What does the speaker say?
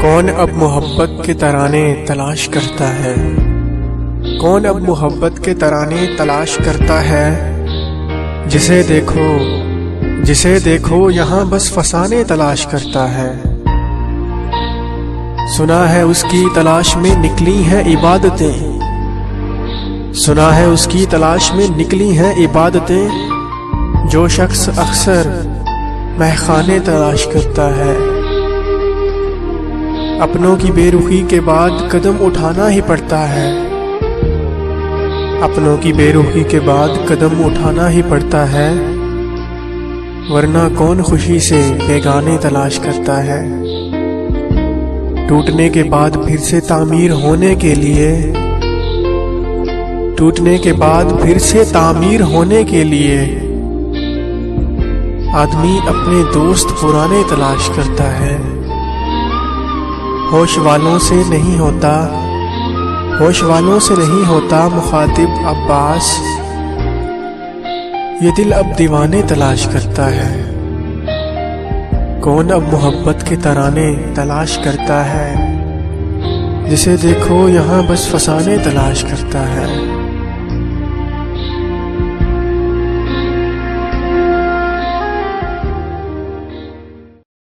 कौन अब मोहब्बत के तराने तलाश करता है। कौन अब मोहब्बत के तराने तलाश करता है। जिसे देखो यहाँ बस फसाने तलाश करता है। सुना है उसकी तलाश में निकली हैं इबादतें। सुना है उसकी तलाश में निकली हैं इबादतें। जो शख्स अक्सर महखाने तलाश करता है। अपनों की बेरुखी के बाद कदम उठाना ही पड़ता है। अपनों की बेरुखी के बाद कदम उठाना ही पड़ता है। वरना कौन खुशी से बेगाने तलाश करता है। टूटने के बाद फिर से तामीर होने के लिए, टूटने के बाद फिर से तामीर होने के लिए आदमी अपने दोस्त पुराने तलाश करता है। होश वालों से नहीं होता, होश वालों से नहीं होता मुखातिब अब्बास। ये दिल अब दीवाने तलाश करता है। कौन अब मोहब्बत के तराने तलाश करता है। जिसे देखो यहाँ बस फसाने तलाश करता है।